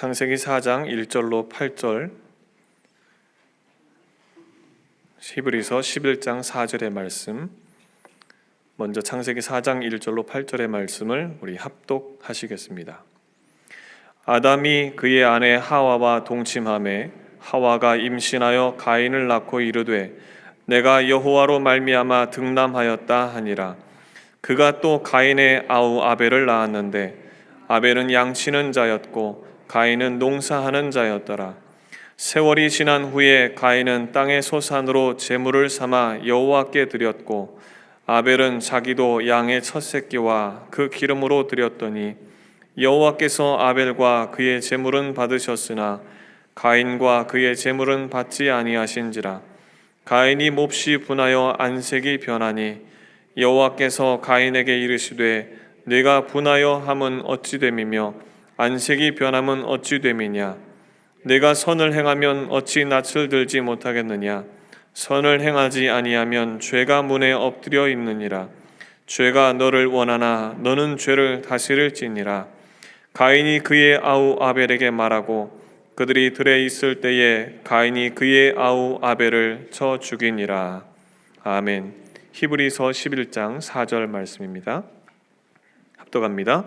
창세기 4장 1절로 8절, 히브리서 11장 4절의 말씀, 먼저 창세기 4장 1절로 8절의 말씀을 우리 합독하시겠습니다. 아담이 그의 아내 하와와 동침하매 하와가 임신하여 가인을 낳고 이르되 내가 여호와로 말미암아 득남하였다 하니라. 그가 또 가인의 아우 아벨을 낳았는데 아벨은 양치는 자였고 가인은 농사하는 자였더라. 세월이 지난 후에 가인은 땅의 소산으로 제물을 삼아 여호와께 드렸고 아벨은 자기도 양의 첫 새끼와 그 기름으로 드렸더니 여호와께서 아벨과 그의 제물은 받으셨으나 가인과 그의 제물은 받지 아니하신지라. 가인이 몹시 분하여 안색이 변하니 여호와께서 가인에게 이르시되 네가 분하여 함은 어찌 됨이며 안색이 변함은 어찌 됨이냐. 내가 선을 행하면 어찌 낯을 들지 못하겠느냐. 선을 행하지 아니하면 죄가 문에 엎드려 있느니라. 죄가 너를 원하나 너는 죄를 다스릴지니라. 가인이 그의 아우 아벨에게 말하고 그들이 들에 있을 때에 가인이 그의 아우 아벨을 쳐 죽이니라. 아멘. 히브리서 11장 4절 말씀입니다. 합독합니다.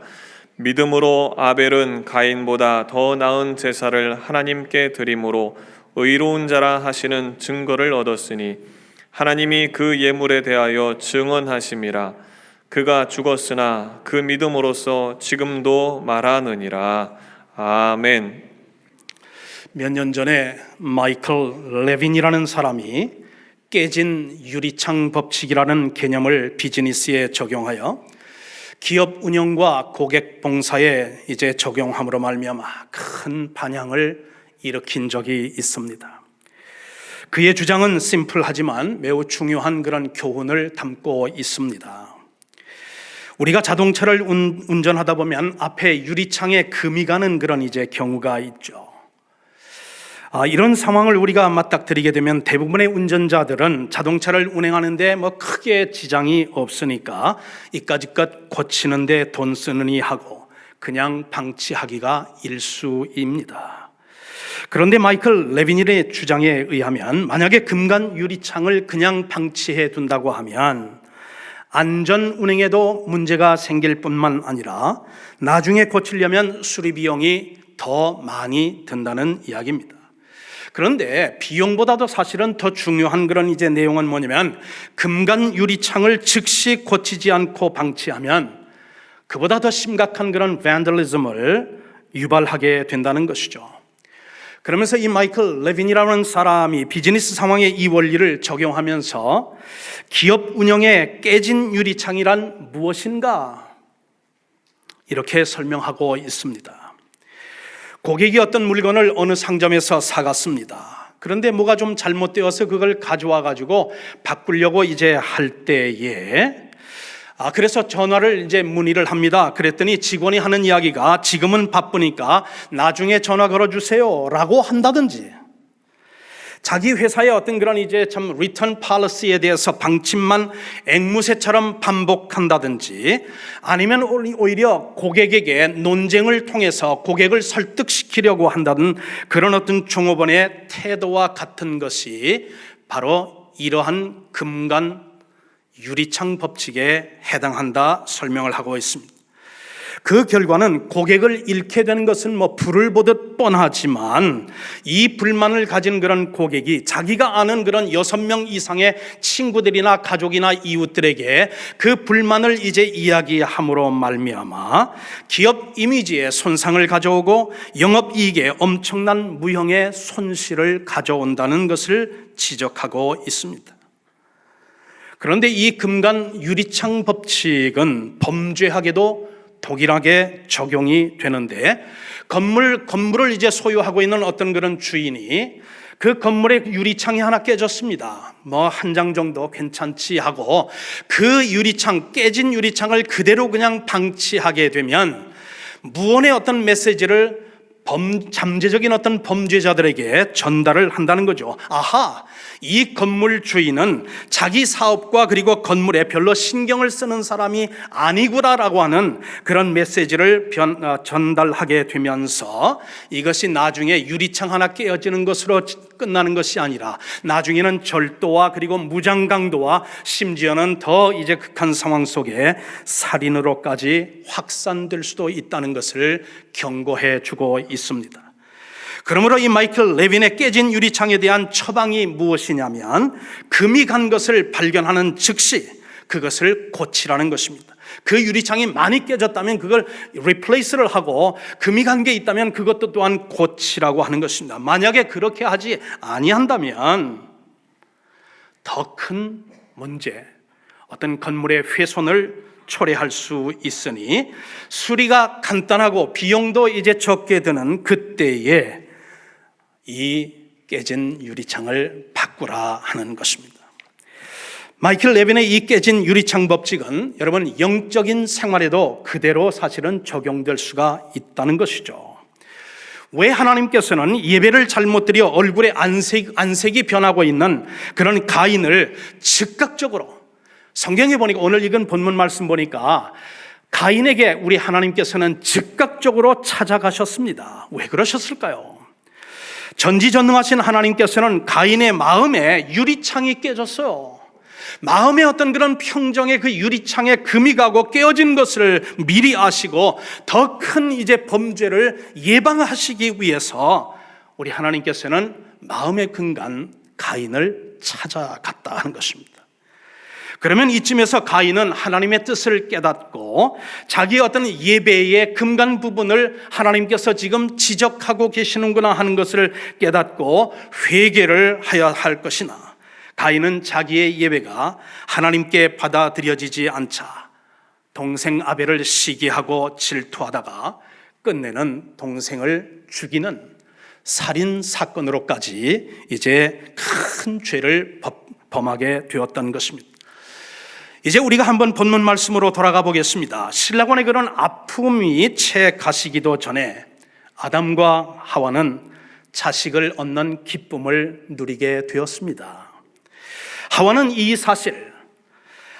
믿음으로 아벨은 가인보다 더 나은 제사를 하나님께 드림으로 의로운 자라 하시는 증거를 얻었으니 하나님이 그 예물에 대하여 증언하심이라. 그가 죽었으나 그 믿음으로써 지금도 말하느니라. 아멘. 몇 년 전에 마이클 레빈이라는 사람이 깨진 유리창 법칙이라는 개념을 비즈니스에 적용하여 기업 운영과 고객 봉사에 이제 적용함으로 말미암아 큰 반향을 일으킨 적이 있습니다. 그의 주장은 심플하지만 매우 중요한 그런 교훈을 담고 있습니다. 우리가 자동차를 운전하다 보면 앞에 유리창에 금이 가는 그런 이제 경우가 있죠. 이런 상황을 우리가 맞닥뜨리게 되면 대부분의 운전자들은 자동차를 운행하는데 크게 지장이 없으니까 이까짓것 고치는데 돈 쓰느니 하고 그냥 방치하기가 일쑤입니다. 그런데 마이클 레빈의 주장에 의하면 만약에 금간 유리창을 그냥 방치해 둔다고 하면 안전 운행에도 문제가 생길 뿐만 아니라 나중에 고치려면 수리 비용이 더 많이 든다는 이야기입니다. 그런데 비용보다도 사실은 더 중요한 그런 이제 내용은 뭐냐면 금간 유리창을 즉시 고치지 않고 방치하면 그보다 더 심각한 그런 밴들리즘을 유발하게 된다는 것이죠. 그러면서 이 마이클 레빈이라는 사람이 비즈니스 상황에 이 원리를 적용하면서 기업 운영에 깨진 유리창이란 무엇인가 이렇게 설명하고 있습니다. 고객이 어떤 물건을 어느 상점에서 사갔습니다. 그런데 뭐가 좀 잘못되어서 그걸 가져와 가지고 바꾸려고 이제 할 때에 그래서 전화를 이제 문의를 합니다. 그랬더니 직원이 하는 이야기가 지금은 바쁘니까 나중에 전화 걸어주세요 라고 한다든지, 자기 회사의 어떤 그런 이제 참 리턴 팔리시에 대해서 방침만 앵무새처럼 반복한다든지, 아니면 오히려 고객에게 논쟁을 통해서 고객을 설득시키려고 한다는 그런 어떤 종업원의 태도와 같은 것이 바로 이러한 금간 유리창 법칙에 해당한다 설명을 하고 있습니다. 그 결과는 고객을 잃게 되는 것은 불을 보듯 뻔하지만 이 불만을 가진 그런 고객이 자기가 아는 그런 6명 이상의 친구들이나 가족이나 이웃들에게 그 불만을 이제 이야기함으로 말미암아 기업 이미지에 손상을 가져오고 영업이익에 엄청난 무형의 손실을 가져온다는 것을 지적하고 있습니다. 그런데 이 금간 유리창 법칙은 범죄학에도 동일하게 적용이 되는데, 건물을 이제 소유하고 있는 어떤 그런 주인이 그 건물의 유리창이 하나 깨졌습니다. 한 장 정도 괜찮지 하고 그 깨진 유리창을 그대로 그냥 방치하게 되면 무언의 어떤 메시지를 잠재적인 어떤 범죄자들에게 전달을 한다는 거죠. 아하, 이 건물 주인은 자기 사업과 그리고 건물에 별로 신경을 쓰는 사람이 아니구나라고 하는 그런 메시지를 전달하게 되면서 이것이 나중에 유리창 하나 깨어지는 것으로 끝나는 것이 아니라 나중에는 절도와 그리고 무장강도와 심지어는 더 이제 극한 상황 속에 살인으로까지 확산될 수도 있다는 것을 경고해 주고 있습니다. 그러므로 이 마이클 레빈의 깨진 유리창에 대한 처방이 무엇이냐면 금이 간 것을 발견하는 즉시 그것을 고치라는 것입니다. 그 유리창이 많이 깨졌다면 그걸 리플레이스를 하고 금이 간 게 있다면 그것도 또한 고치라고 하는 것입니다. 만약에 그렇게 하지 아니한다면 더 큰 문제, 어떤 건물의 훼손을 초래할 수 있으니 수리가 간단하고 비용도 이제 적게 드는 그때에 이 깨진 유리창을 바꾸라 하는 것입니다. 마이클 레빈의 이 깨진 유리창 법칙은 여러분 영적인 생활에도 그대로 사실은 적용될 수가 있다는 것이죠. 왜 하나님께서는 예배를 잘못 드려 얼굴에 안색이 변하고 있는 그런 가인을 즉각적으로, 성경에 보니까 오늘 읽은 본문 말씀 보니까 가인에게 우리 하나님께서는 즉각적으로 찾아가셨습니다. 왜 그러셨을까요? 전지전능하신 하나님께서는 가인의 마음에 유리창이 깨졌어요. 마음의 어떤 그런 평정의 그 유리창에 금이 가고 깨어진 것을 미리 아시고 더 큰 이제 범죄를 예방하시기 위해서 우리 하나님께서는 마음의 근간 가인을 찾아갔다 하는 것입니다. 그러면 이쯤에서 가인은 하나님의 뜻을 깨닫고 자기의 어떤 예배의 금간 부분을 하나님께서 지금 지적하고 계시는구나 하는 것을 깨닫고 회개를 하여야 할 것이나 가인은 자기의 예배가 하나님께 받아들여지지 않자 동생 아벨을 시기하고 질투하다가 끝내는 동생을 죽이는 살인 사건으로까지 이제 큰 죄를 범하게 되었던 것입니다. 이제 우리가 한번 본문 말씀으로 돌아가 보겠습니다. 신라권의 그런 아픔이 채 가시기도 전에 아담과 하와는 자식을 얻는 기쁨을 누리게 되었습니다. 하와는 이 사실,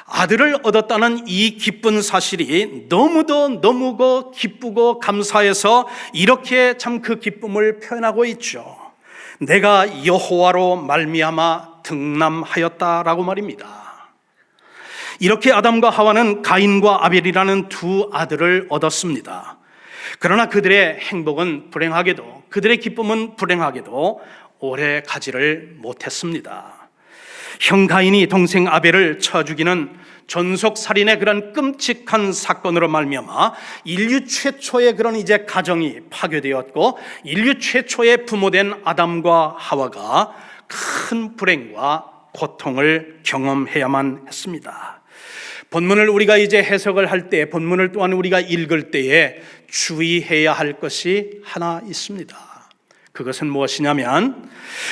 아들을 얻었다는 이 기쁜 사실이 너무도 기쁘고 감사해서 이렇게 참 그 기쁨을 표현하고 있죠. 내가 여호와로 말미암아 등남하였다라고 말입니다. 이렇게 아담과 하와는 가인과 아벨이라는 두 아들을 얻었습니다. 그러나 그들의 행복은 불행하게도, 그들의 기쁨은 불행하게도 오래 가지를 못했습니다. 형 가인이 동생 아벨을 쳐 죽이는 전속살인의 그런 끔찍한 사건으로 말미암아 인류 최초의 그런 이제 가정이 파괴되었고 인류 최초의 부모된 아담과 하와가 큰 불행과 고통을 경험해야만 했습니다. 본문을 우리가 이제 해석을 할 때, 본문을 또한 우리가 읽을 때에 주의해야 할 것이 하나 있습니다. 그것은 무엇이냐면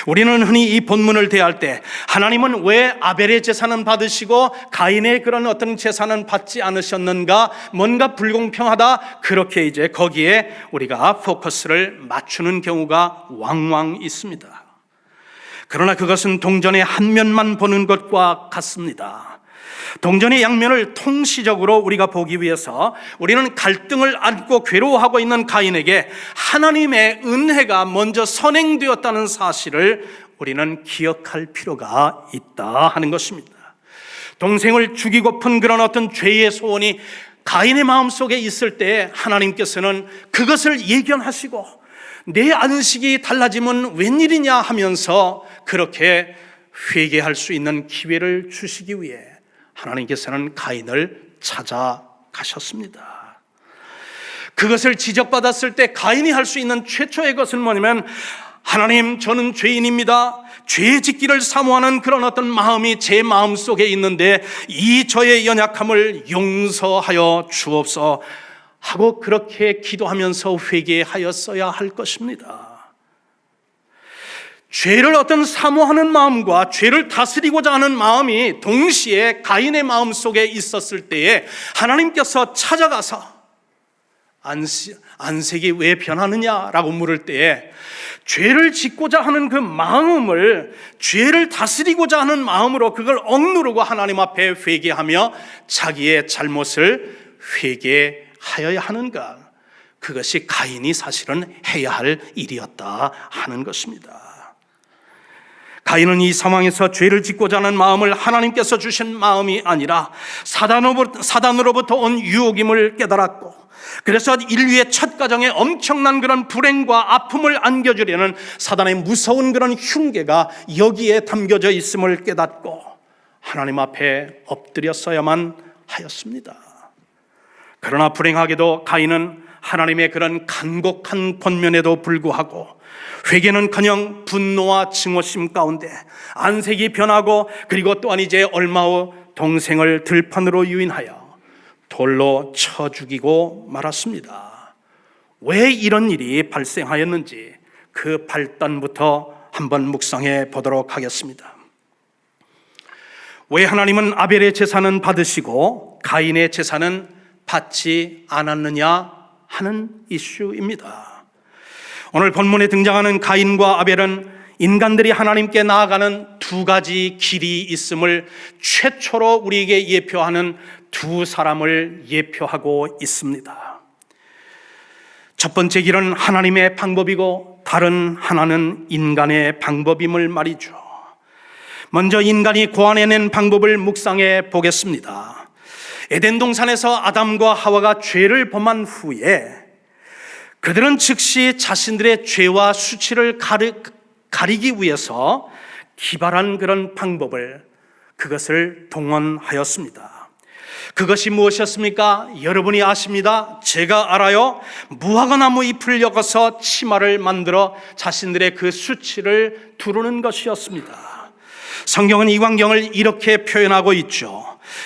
우리는 흔히 이 본문을 대할 때 하나님은 왜 아벨의 재산은 받으시고 가인의 그런 어떤 재산은 받지 않으셨는가, 뭔가 불공평하다, 그렇게 이제 거기에 우리가 포커스를 맞추는 경우가 왕왕 있습니다. 그러나 그것은 동전의 한 면만 보는 것과 같습니다. 동전의 양면을 통시적으로 우리가 보기 위해서 우리는 갈등을 안고 괴로워하고 있는 가인에게 하나님의 은혜가 먼저 선행되었다는 사실을 우리는 기억할 필요가 있다 하는 것입니다. 동생을 죽이고픈 그런 어떤 죄의 소원이 가인의 마음속에 있을 때 하나님께서는 그것을 예견하시고 내 안식이 달라지면 웬일이냐 하면서 그렇게 회개할 수 있는 기회를 주시기 위해 하나님께서는 가인을 찾아가셨습니다. 그것을 지적받았을 때 가인이 할 수 있는 최초의 것은 뭐냐면, 하나님, 저는 죄인입니다. 죄 짓기를 사모하는 그런 어떤 마음이 제 마음속에 있는데 이 저의 연약함을 용서하여 주옵소서 하고 그렇게 기도하면서 회개하였어야 할 것입니다. 죄를 어떤 사모하는 마음과 죄를 다스리고자 하는 마음이 동시에 가인의 마음 속에 있었을 때에 하나님께서 찾아가서 안색이 왜 변하느냐라고 물을 때에 죄를 짓고자 하는 그 마음을, 죄를 다스리고자 하는 마음으로 그걸 억누르고 하나님 앞에 회개하며 자기의 잘못을 회개하여야 하는가, 그것이 가인이 사실은 해야 할 일이었다 하는 것입니다. 가인은 이 상황에서 죄를 짓고자 하는 마음을 하나님께서 주신 마음이 아니라 사단으로부터 온 유혹임을 깨달았고, 그래서 인류의 첫 가정에 엄청난 그런 불행과 아픔을 안겨주려는 사단의 무서운 그런 흉계가 여기에 담겨져 있음을 깨닫고 하나님 앞에 엎드렸어야만 하였습니다. 그러나 불행하게도 가인은 하나님의 그런 간곡한 권면에도 불구하고 회개는커녕 분노와 증오심 가운데 안색이 변하고, 그리고 또한 이제 얼마 후 동생을 들판으로 유인하여 돌로 쳐 죽이고 말았습니다. 왜 이런 일이 발생하였는지 그 발단부터 한번 묵상해 보도록 하겠습니다. 왜 하나님은 아벨의 제사는 받으시고 가인의 제사는 받지 않았느냐 하는 이슈입니다. 오늘 본문에 등장하는 가인과 아벨은 인간들이 하나님께 나아가는 두 가지 길이 있음을 최초로 우리에게 예표하는 두 사람을 예표하고 있습니다. 첫 번째 길은 하나님의 방법이고 다른 하나는 인간의 방법임을 말이죠. 먼저 인간이 고안해낸 방법을 묵상해 보겠습니다. 에덴 동산에서 아담과 하와가 죄를 범한 후에 그들은 즉시 자신들의 죄와 수치를 가리기 위해서 기발한 그런 방법을, 그것을 동원하였습니다. 그것이 무엇이었습니까? 여러분이 아십니다. 제가 알아요. 무화과나무 잎을 엮어서 치마를 만들어 자신들의 그 수치를 두르는 것이었습니다. 성경은 이 광경을 이렇게 표현하고 있죠.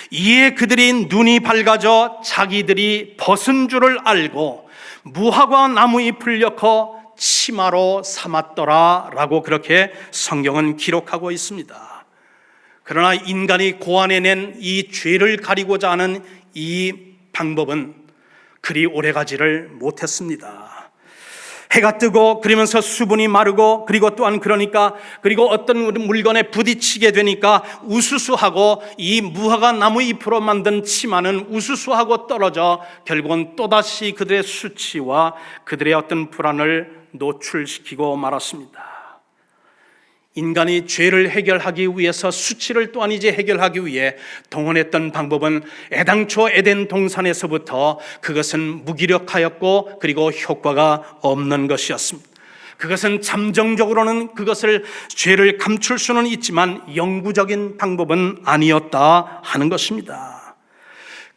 이에 그들이 눈이 밝아져 자기들이 벗은 줄을 알고 무화과 나무 잎을 엮어 치마로 삼았더라 라고 그렇게 성경은 기록하고 있습니다. 그러나 인간이 고안해낸 이 죄를 가리고자 하는 이 방법은 그리 오래가지를 못했습니다. 해가 뜨고 그러면서 수분이 마르고, 그리고 또한 그리고 어떤 물건에 부딪히게 되니까 우수수하고, 이 무화과 나무 잎으로 만든 치마는 우수수하고 떨어져 결국은 또다시 그들의 수치와 그들의 어떤 불안을 노출시키고 말았습니다. 인간이 죄를 해결하기 위해서, 수치를 또한 이제 해결하기 위해 동원했던 방법은 애당초 에덴 동산에서부터 그것은 무기력하였고, 그리고 효과가 없는 것이었습니다. 그것은 잠정적으로는 그것을, 죄를 감출 수는 있지만 영구적인 방법은 아니었다 하는 것입니다.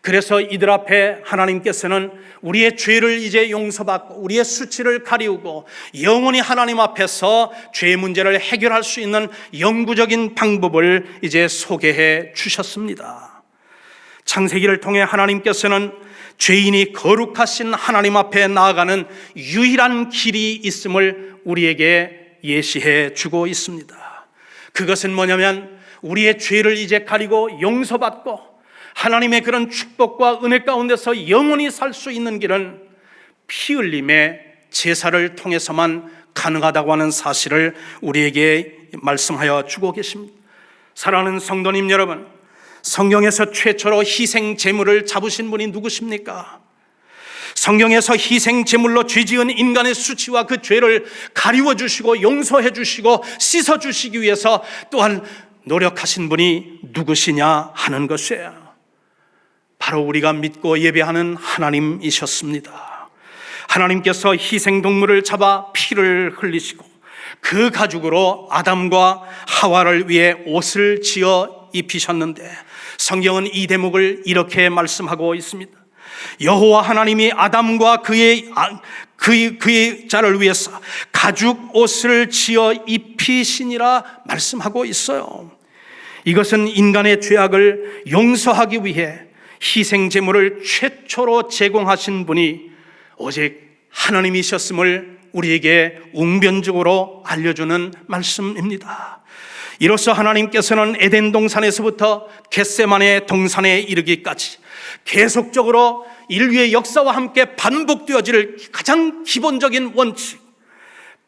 그래서 이들 앞에 하나님께서는 우리의 죄를 이제 용서받고 우리의 수치를 가리우고 영원히 하나님 앞에서 죄의 문제를 해결할 수 있는 영구적인 방법을 이제 소개해 주셨습니다. 창세기를 통해 하나님께서는 죄인이 거룩하신 하나님 앞에 나아가는 유일한 길이 있음을 우리에게 예시해 주고 있습니다. 그것은 뭐냐면 우리의 죄를 이제 가리고 용서받고 하나님의 그런 축복과 은혜 가운데서 영원히 살 수 있는 길은 피 흘림의 제사를 통해서만 가능하다고 하는 사실을 우리에게 말씀하여 주고 계십니다. 사랑하는 성도님 여러분, 성경에서 최초로 희생 제물을 잡으신 분이 누구십니까? 성경에서 희생 제물로 죄 지은 인간의 수치와 그 죄를 가리워 주시고 용서해 주시고 씻어 주시기 위해서 또한 노력하신 분이 누구시냐 하는 것이에요. 바로 우리가 믿고 예배하는 하나님이셨습니다. 하나님께서 희생동물을 잡아 피를 흘리시고 그 가죽으로 아담과 하와를 위해 옷을 지어 입히셨는데, 성경은 이 대목을 이렇게 말씀하고 있습니다. 여호와 하나님이 아담과 그의 자를 위해서 가죽 옷을 지어 입히시니라 말씀하고 있어요. 이것은 인간의 죄악을 용서하기 위해 희생 제물을 최초로 제공하신 분이 오직 하나님이셨음을 우리에게 웅변적으로 알려주는 말씀입니다. 이로써 하나님께서는 에덴 동산에서부터 겟세마네 동산에 이르기까지 계속적으로 인류의 역사와 함께 반복되어질 가장 기본적인 원칙,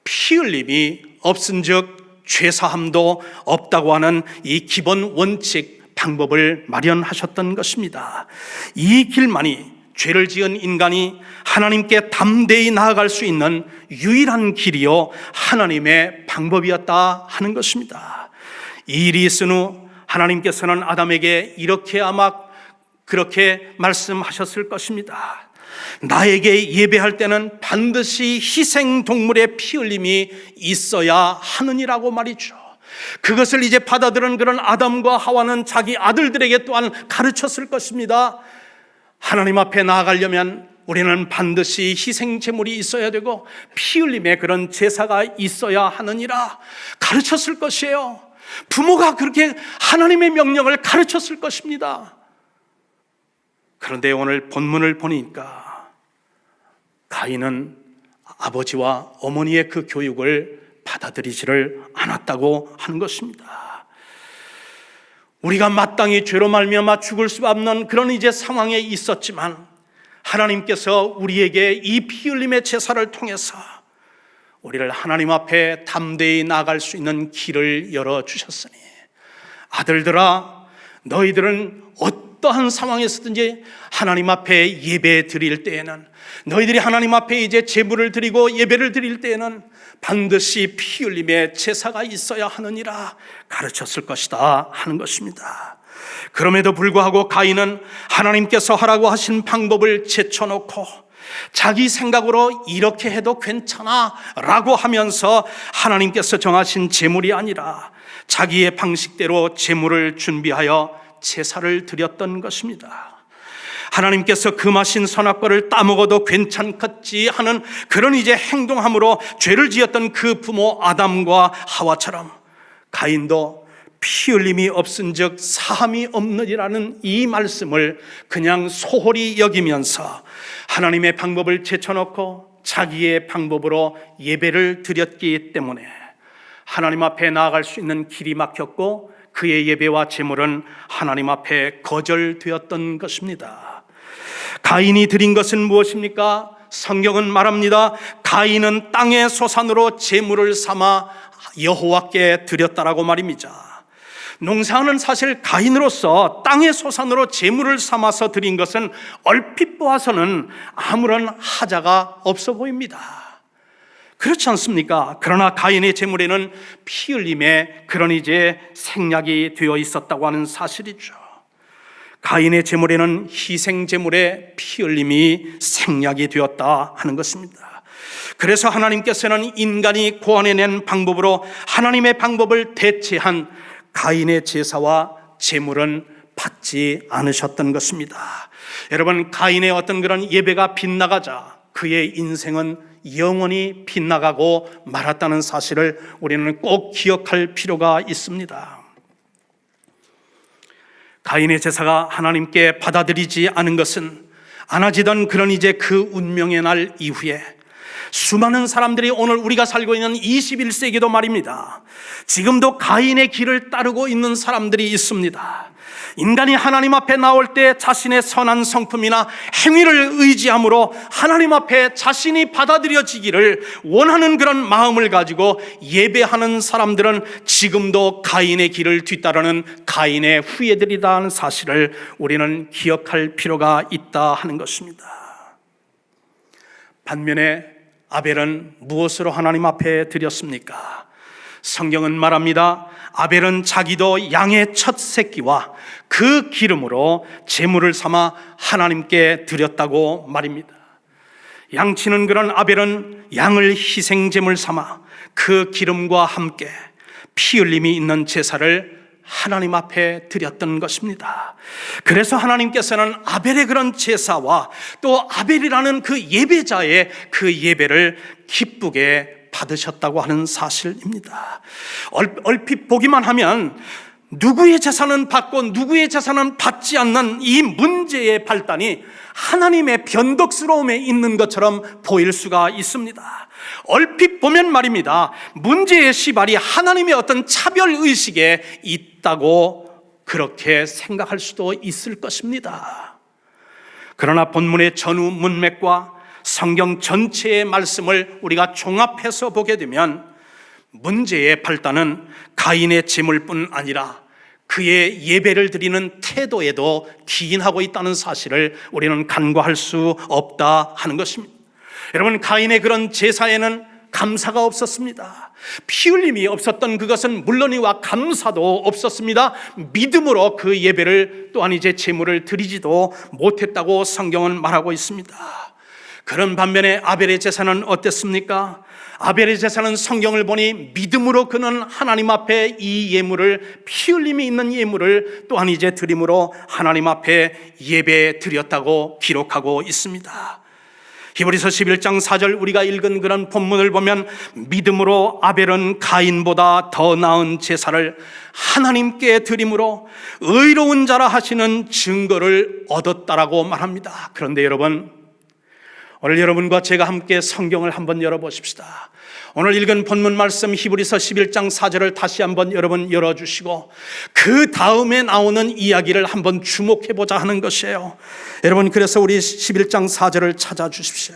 피 흘림이 없은즉 죄사함도 없다고 하는 이 기본 원칙 방법을 마련하셨던 것입니다. 이 길만이 죄를 지은 인간이 하나님께 담대히 나아갈 수 있는 유일한 길이요 하나님의 방법이었다 하는 것입니다. 이 일이 있은 후 하나님께서는 아담에게 이렇게 아마 그렇게 말씀하셨을 것입니다. 나에게 예배할 때는 반드시 희생동물의 피 흘림이 있어야 하느니라고 말이죠. 그것을 이제 받아들은 그런 아담과 하와는 자기 아들들에게 또한 가르쳤을 것입니다. 하나님 앞에 나아가려면 우리는 반드시 희생 제물이 있어야 되고 피 흘림의 그런 제사가 있어야 하느니라 가르쳤을 것이에요. 부모가 그렇게 하나님의 명령을 가르쳤을 것입니다. 그런데 오늘 본문을 보니까 가인은 아버지와 어머니의 그 교육을 받아들이지를 않았다고 하는 것입니다. 우리가 마땅히 죄로 말미암아 죽을 수 없는 그런 이제 상황에 있었지만 하나님께서 우리에게 이 피 흘림의 제사를 통해서 우리를 하나님 앞에 담대히 나아갈 수 있는 길을 열어주셨으니 아들들아, 너희들은 어떠한 상황에서든지 하나님 앞에 예배 드릴 때에는, 너희들이 하나님 앞에 이제 제물을 드리고 예배를 드릴 때에는 반드시 피 흘림의 제사가 있어야 하느니라 가르쳤을 것이다 하는 것입니다. 그럼에도 불구하고 가인은 하나님께서 하라고 하신 방법을 제쳐놓고 자기 생각으로 이렇게 해도 괜찮아 라고 하면서 하나님께서 정하신 제물이 아니라 자기의 방식대로 제물을 준비하여 제사를 드렸던 것입니다. 하나님께서 금하신 선악과를 따먹어도 괜찮겠지 하는 그런 이제 행동함으로 죄를 지었던 그 부모 아담과 하와처럼 가인도 피 흘림이 없은즉 사함이 없느니라는 이 말씀을 그냥 소홀히 여기면서 하나님의 방법을 제쳐놓고 자기의 방법으로 예배를 드렸기 때문에 하나님 앞에 나아갈 수 있는 길이 막혔고 그의 예배와 제물은 하나님 앞에 거절되었던 것입니다. 가인이 드린 것은 무엇입니까? 성경은 말합니다. 가인은 땅의 소산으로 제물을 삼아 여호와께 드렸다라고 말입니다. 농사는 사실 가인으로서 땅의 소산으로 제물을 삼아서 드린 것은 얼핏 보아서는 아무런 하자가 없어 보입니다. 그렇지 않습니까? 그러나 가인의 제물에는 피 흘림의 그런 이제 생략이 되어 있었다고 하는 사실이죠. 가인의 제물에는 희생 제물의 피 흘림이 생략이 되었다 하는 것입니다. 그래서 하나님께서는 인간이 고안해낸 방법으로 하나님의 방법을 대체한 가인의 제사와 제물은 받지 않으셨던 것입니다. 여러분, 가인의 어떤 그런 예배가 빗나가자 그의 인생은 영원히 빗나가고 말았다는 사실을 우리는 꼭 기억할 필요가 있습니다. 가인의 제사가 하나님께 받아들이지 않은 것은 안아지던 그런 이제 그 운명의 날 이후에 수많은 사람들이 오늘 우리가 살고 있는 21세기도 말입니다. 지금도 가인의 길을 따르고 있는 사람들이 있습니다. 인간이 하나님 앞에 나올 때 자신의 선한 성품이나 행위를 의지함으로 하나님 앞에 자신이 받아들여지기를 원하는 그런 마음을 가지고 예배하는 사람들은 지금도 가인의 길을 뒤따르는 가인의 후예들이다 하는 사실을 우리는 기억할 필요가 있다 하는 것입니다. 반면에 아벨은 무엇으로 하나님 앞에 드렸습니까? 성경은 말합니다. 아벨은 자기도 양의 첫 새끼와 그 기름으로 제물을 삼아 하나님께 드렸다고 말입니다. 양치는 그런 아벨은 양을 희생 제물 삼아 그 기름과 함께 피 흘림이 있는 제사를 하나님 앞에 드렸던 것입니다. 그래서 하나님께서는 아벨의 그런 제사와 또 아벨이라는 그 예배자의 그 예배를 기쁘게 받으셨다고 하는 사실입니다. 얼핏 보기만 하면 누구의 재산은 받고 누구의 재산은 받지 않는 이 문제의 발단이 하나님의 변덕스러움에 있는 것처럼 보일 수가 있습니다. 얼핏 보면 말입니다, 문제의 시발이 하나님의 어떤 차별의식에 있다고 그렇게 생각할 수도 있을 것입니다. 그러나 본문의 전후 문맥과 성경 전체의 말씀을 우리가 종합해서 보게 되면 문제의 발단은 가인의 재물뿐 아니라 그의 예배를 드리는 태도에도 기인하고 있다는 사실을 우리는 간과할 수 없다 하는 것입니다. 여러분, 가인의 그런 제사에는 감사가 없었습니다. 피 흘림이 없었던 그것은 물론이와 감사도 없었습니다. 믿음으로 그 예배를 또한 이제 제물을 드리지도 못했다고 성경은 말하고 있습니다. 그런 반면에 아벨의 제사는 어땠습니까? 아벨의 제사는 성경을 보니 믿음으로 그는 하나님 앞에 이 예물을, 피 흘림이 있는 예물을 또한 이제 드림으로 하나님 앞에 예배 드렸다고 기록하고 있습니다. 히브리서 11장 4절 우리가 읽은 그런 본문을 보면 믿음으로 아벨은 가인보다 더 나은 제사를 하나님께 드림으로 의로운 자라 하시는 증거를 얻었다라고 말합니다. 그런데 여러분, 오늘 여러분과 제가 함께 성경을 한번 열어보십시다. 오늘 읽은 본문 말씀 히브리서 11장 4절을 다시 한번 여러분 열어주시고 그 다음에 나오는 이야기를 한번 주목해보자 하는 것이에요. 여러분, 그래서 우리 11장 4절을 찾아주십시오.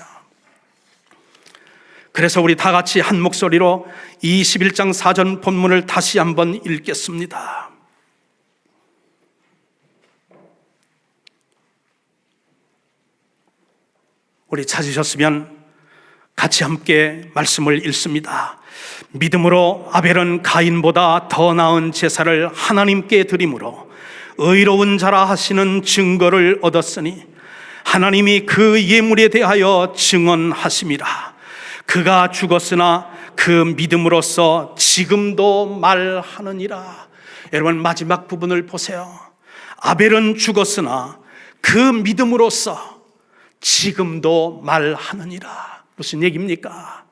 그래서 우리 다 같이 한 목소리로 이 11장 4절 본문을 다시 한번 읽겠습니다. 우리 찾으셨으면 같이 함께 말씀을 읽습니다. 믿음으로 아벨은 가인보다 더 나은 제사를 하나님께 드림으로 의로운 자라 하시는 증거를 얻었으니 하나님이 그 예물에 대하여 증언하심이라. 그가 죽었으나 그 믿음으로써 지금도 말하느니라. 여러분, 마지막 부분을 보세요. 아벨은 죽었으나 그 믿음으로써 지금도 말하느니라. 무슨 얘기입니까?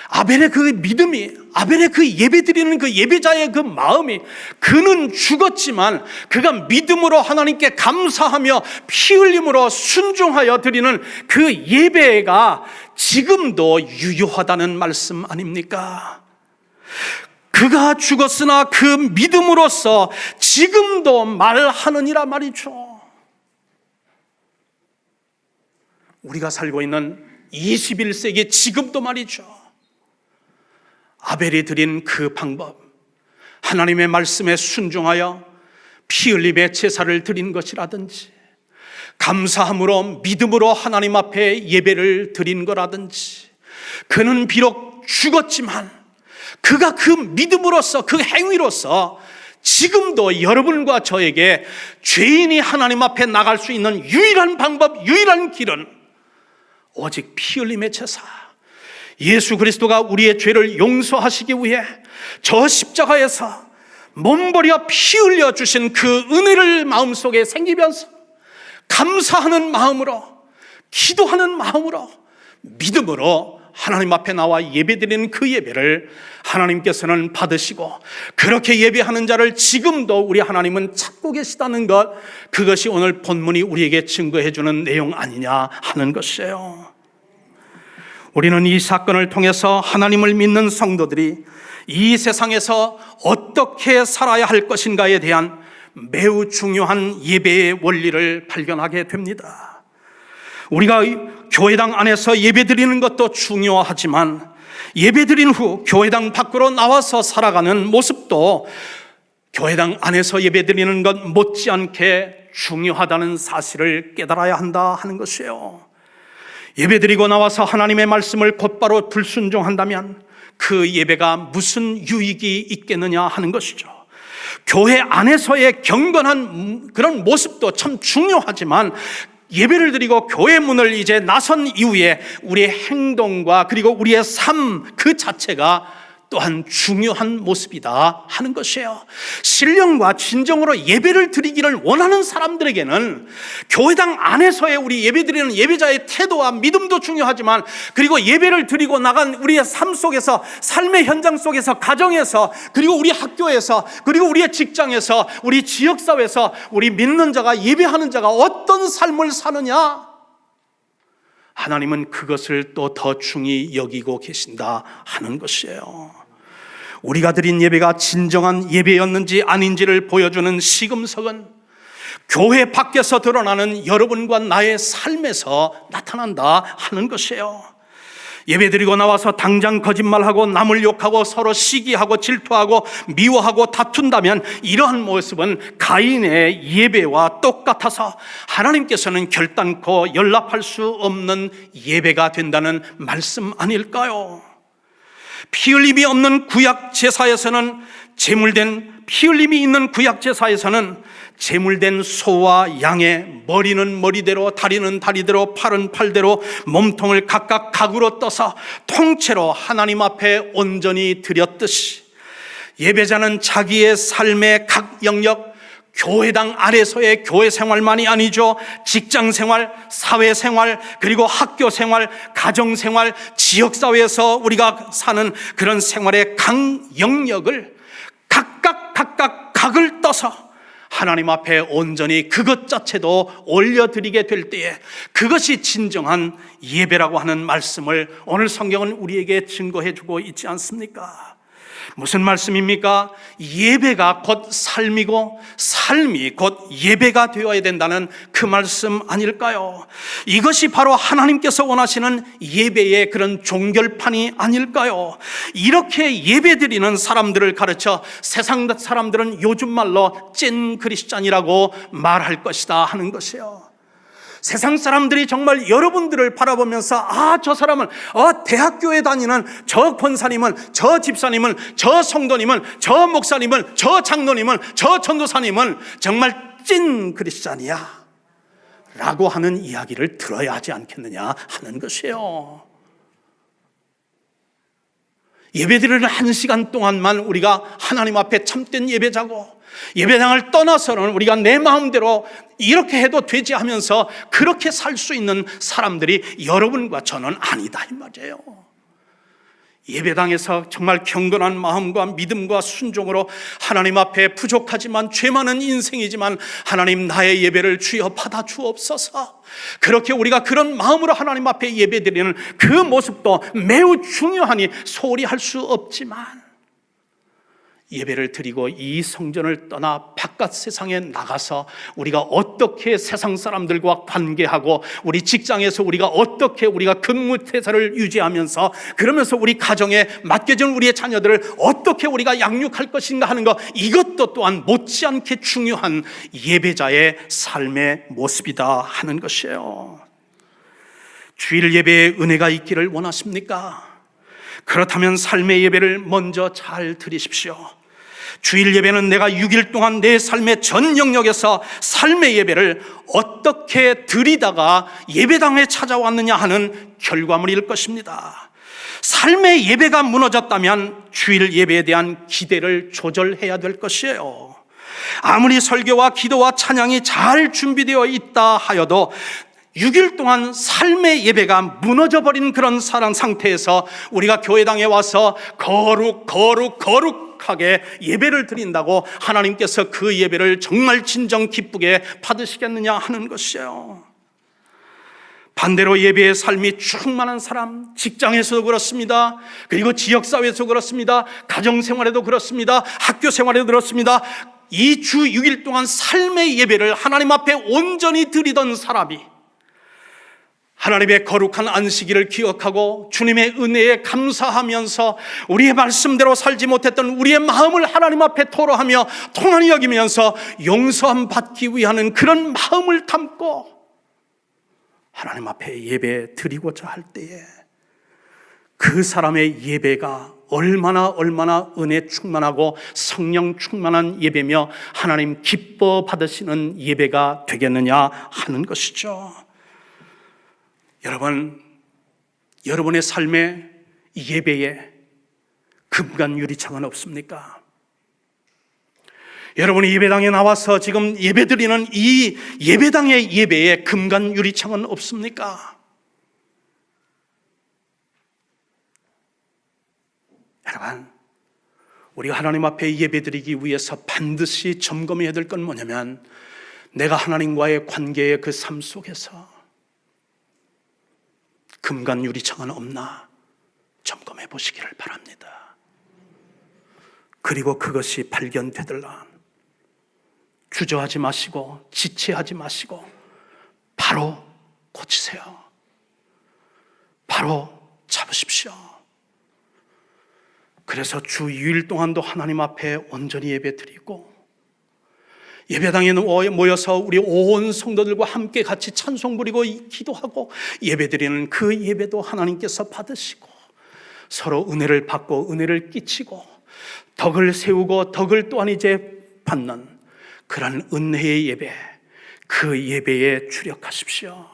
아벨의 그 믿음이, 아벨의 그 예배 드리는 그 예배자의 그 마음이, 그는 죽었지만 그가 믿음으로 하나님께 감사하며 피 흘림으로 순종하여 드리는 그 예배가 지금도 유효하다는 말씀 아닙니까? 그가 죽었으나 그 믿음으로써 지금도 말하느니라 말이죠. 우리가 살고 있는 21세기 지금도 말이죠, 아벨이 드린 그 방법, 하나님의 말씀에 순종하여 피 흘림의 제사를 드린 것이라든지, 감사함으로 믿음으로 하나님 앞에 예배를 드린 거라든지, 그는 비록 죽었지만 그가 그 믿음으로써, 그 행위로서 지금도 여러분과 저에게 죄인이 하나님 앞에 나갈 수 있는 유일한 방법, 유일한 길은 오직 피 흘림의 제사, 예수 그리스도가 우리의 죄를 용서하시기 위해 저 십자가에서 몸버려 피 흘려 주신 그 은혜를 마음속에 생기면서 감사하는 마음으로, 기도하는 마음으로, 믿음으로 하나님 앞에 나와 예배드리는 그 예배를 하나님께서는 받으시고, 그렇게 예배하는 자를 지금도 우리 하나님은 찾고 계시다는 것, 그것이 오늘 본문이 우리에게 증거해 주는 내용 아니냐 하는 것이에요. 우리는 이 사건을 통해서 하나님을 믿는 성도들이 이 세상에서 어떻게 살아야 할 것인가에 대한 매우 중요한 예배의 원리를 발견하게 됩니다. 우리가 교회당 안에서 예배드리는 것도 중요하지만 예배드린 후 교회당 밖으로 나와서 살아가는 모습도 교회당 안에서 예배드리는 것 못지않게 중요하다는 사실을 깨달아야 한다 하는 것이에요. 예배드리고 나와서 하나님의 말씀을 곧바로 불순종한다면 그 예배가 무슨 유익이 있겠느냐 하는 것이죠. 교회 안에서의 경건한 그런 모습도 참 중요하지만 예배를 드리고 교회 문을 이제 나선 이후에 우리의 행동과 그리고 우리의 삶 그 자체가 또한 중요한 모습이다 하는 것이에요. 신령과 진정으로 예배를 드리기를 원하는 사람들에게는 교회당 안에서의 우리 예배드리는 예배자의 태도와 믿음도 중요하지만, 그리고 예배를 드리고 나간 우리의 삶 속에서, 삶의 현장 속에서, 가정에서, 그리고 우리 학교에서, 그리고 우리의 직장에서, 우리 지역사회에서 우리 믿는 자가, 예배하는 자가 어떤 삶을 사느냐, 하나님은 그것을 또 더 중히 여기고 계신다 하는 것이에요. 우리가 드린 예배가 진정한 예배였는지 아닌지를 보여주는 시금석은 교회 밖에서 드러나는 여러분과 나의 삶에서 나타난다 하는 것이에요. 예배드리고 나와서 당장 거짓말하고 남을 욕하고 서로 시기하고 질투하고 미워하고 다툰다면 이러한 모습은 가인의 예배와 똑같아서 하나님께서는 결단코 연락할 수 없는 예배가 된다는 말씀 아닐까요? 피 흘림이 없는 구약 제사에서는 피 흘림이 있는 구약 제사에서는 제물된 소와 양의 머리는 머리대로, 다리는 다리대로, 팔은 팔대로 몸통을 각각 각으로 떠서 통째로 하나님 앞에 온전히 드렸듯이, 예배자는 자기의 삶의 각 영역, 교회당 아래서의 교회 생활만이 아니죠. 직장 생활, 사회 생활, 그리고 학교 생활, 가정 생활, 지역사회에서 우리가 사는 그런 생활의 각 영역을 각각 각을 떠서 하나님 앞에 온전히 그것 자체도 올려드리게 될 때에 그것이 진정한 예배라고 하는 말씀을 오늘 성경은 우리에게 증거해 주고 있지 않습니까? 무슨 말씀입니까? 예배가 곧 삶이고 삶이 곧 예배가 되어야 된다는 그 말씀 아닐까요? 이것이 바로 하나님께서 원하시는 예배의 그런 종결판이 아닐까요? 이렇게 예배드리는 사람들을 가르쳐 세상 사람들은 요즘 말로 찐 크리스찬이라고 말할 것이다 하는 것이에요. 세상 사람들이 정말 여러분들을 바라보면서 저 사람은 대학교에 다니는 저 권사님은, 저 집사님은, 저 성도님은, 저 목사님은, 저 장로님은, 저 전도사님은 정말 찐 크리스찬이야 라고 하는 이야기를 들어야 하지 않겠느냐 하는 것이에요. 예배드리는 1시간 동안만 우리가 하나님 앞에 참된 예배자고, 예배당을 떠나서는 우리가 내 마음대로 이렇게 해도 되지 하면서 그렇게 살 수 있는 사람들이 여러분과 저는 아니다 이 말이에요. 예배당에서 정말 경건한 마음과 믿음과 순종으로 하나님 앞에 부족하지만 죄 많은 인생이지만 하나님 나의 예배를 주여 받아 주옵소서, 그렇게 우리가 그런 마음으로 하나님 앞에 예배드리는 그 모습도 매우 중요하니 소홀히 할 수 없지만, 예배를 드리고 이 성전을 떠나 바깥 세상에 나가서 우리가 어떻게 세상 사람들과 관계하고, 우리 직장에서 우리가 어떻게 우리가 근무태세를 유지하면서, 그러면서 우리 가정에 맡겨진 우리의 자녀들을 어떻게 우리가 양육할 것인가 하는 것, 이것도 또한 못지않게 중요한 예배자의 삶의 모습이다 하는 것이에요. 주일 예배에 은혜가 있기를 원하십니까? 그렇다면 삶의 예배를 먼저 잘 드리십시오. 주일 예배는 내가 6일 동안 내 삶의 전 영역에서 삶의 예배를 어떻게 드리다가 예배당에 찾아왔느냐 하는 결과물일 것입니다. 삶의 예배가 무너졌다면 주일 예배에 대한 기대를 조절해야 될 것이에요. 아무리 설교와 기도와 찬양이 잘 준비되어 있다 하여도 6일 동안 삶의 예배가 무너져버린 그런 상태에서 우리가 교회당에 와서 거룩하게 예배를 드린다고 하나님께서 그 예배를 정말 진정 기쁘게 받으시겠느냐 하는 것이에요. 반대로 예배의 삶이 충만한 사람, 직장에서도 그렇습니다. 그리고 지역사회에서 그렇습니다. 가정생활에도 그렇습니다. 학교생활에도 그렇습니다. 이 주 6일 동안 삶의 예배를 하나님 앞에 온전히 드리던 사람이 하나님의 거룩한 안식일을 기억하고 주님의 은혜에 감사하면서 우리의 말씀대로 살지 못했던 우리의 마음을 하나님 앞에 토로하며 통한히 여기면서 용서함 받기 위한 그런 마음을 담고 하나님 앞에 예배 드리고자 할 때에 그 사람의 예배가 얼마나 은혜 충만하고 성령 충만한 예배며 하나님 기뻐 받으시는 예배가 되겠느냐 하는 것이죠. 여러분, 여러분의 삶의 예배에 금간 유리창은 없습니까? 여러분이 예배당에 나와서 지금 예배드리는 이 예배당의 예배에 금간 유리창은 없습니까? 여러분, 우리가 하나님 앞에 예배드리기 위해서 반드시 점검해야 될 건 뭐냐면, 내가 하나님과의 관계의 그 삶 속에서 금간 유리창은 없나 점검해 보시기를 바랍니다. 그리고 그것이 발견되더라 주저하지 마시고 지체하지 마시고 바로 고치세요. 바로 잡으십시오. 그래서 주 2일 동안도 하나님 앞에 온전히 예배드리고, 예배당에 모여서 우리 온 성도들과 함께 같이 찬송 부리고 기도하고 예배드리는 그 예배도 하나님께서 받으시고, 서로 은혜를 받고 은혜를 끼치고 덕을 세우고 덕을 또한 이제 받는 그런 은혜의 예배, 그 예배에 주력하십시오.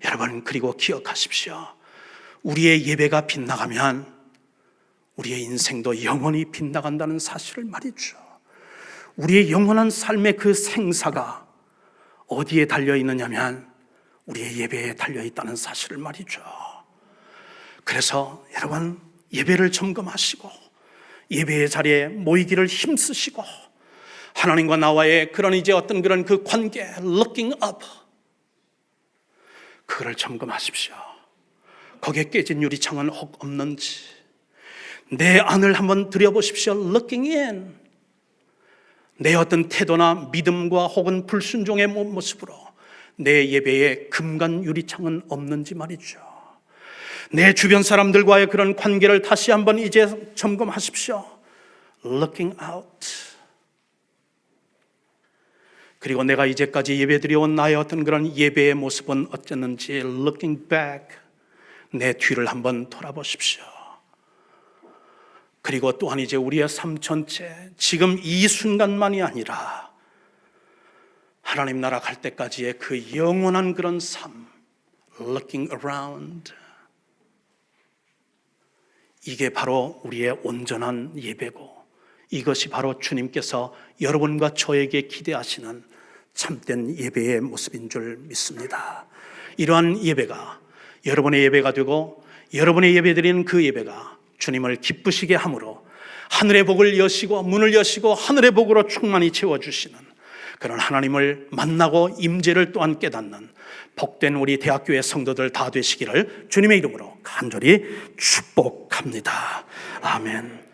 여러분, 그리고 기억하십시오. 우리의 예배가 빗나가면 우리의 인생도 영원히 빗나간다는 사실을 말이죠. 우리의 영원한 삶의 그 생사가 어디에 달려있느냐면 우리의 예배에 달려있다는 사실을 말이죠. 그래서 여러분, 예배를 점검하시고 예배의 자리에 모이기를 힘쓰시고, 하나님과 나와의 그런 이제 어떤 그런 그 관계, looking up, 그거를 점검하십시오. 거기에 깨진 유리창은 혹 없는지 내 안을 한번 들여보십시오. looking in, 내 어떤 태도나 믿음과 혹은 불순종의 모습으로 내 예배에 금간 유리창은 없는지 말이죠. 내 주변 사람들과의 그런 관계를 다시 한번 이제 점검하십시오. looking out. 그리고 내가 이제까지 예배드려온 나의 어떤 그런 예배의 모습은 어땠는지 looking back, 내 뒤를 한번 돌아보십시오. 그리고 또한 이제 우리의 삶 전체, 지금 이 순간만이 아니라 하나님 나라 갈 때까지의 그 영원한 그런 삶, looking around, 이게 바로 우리의 온전한 예배고, 이것이 바로 주님께서 여러분과 저에게 기대하시는 참된 예배의 모습인 줄 믿습니다. 이러한 예배가 여러분의 예배가 되고, 여러분의 예배드리는 그 예배가 주님을 기쁘시게 함으로 하늘의 복을 여시고 문을 여시고 하늘의 복으로 충만히 채워주시는 그런 하나님을 만나고 임재를 또한 깨닫는 복된 우리 대학교의 성도들 다 되시기를 주님의 이름으로 간절히 축복합니다. 아멘.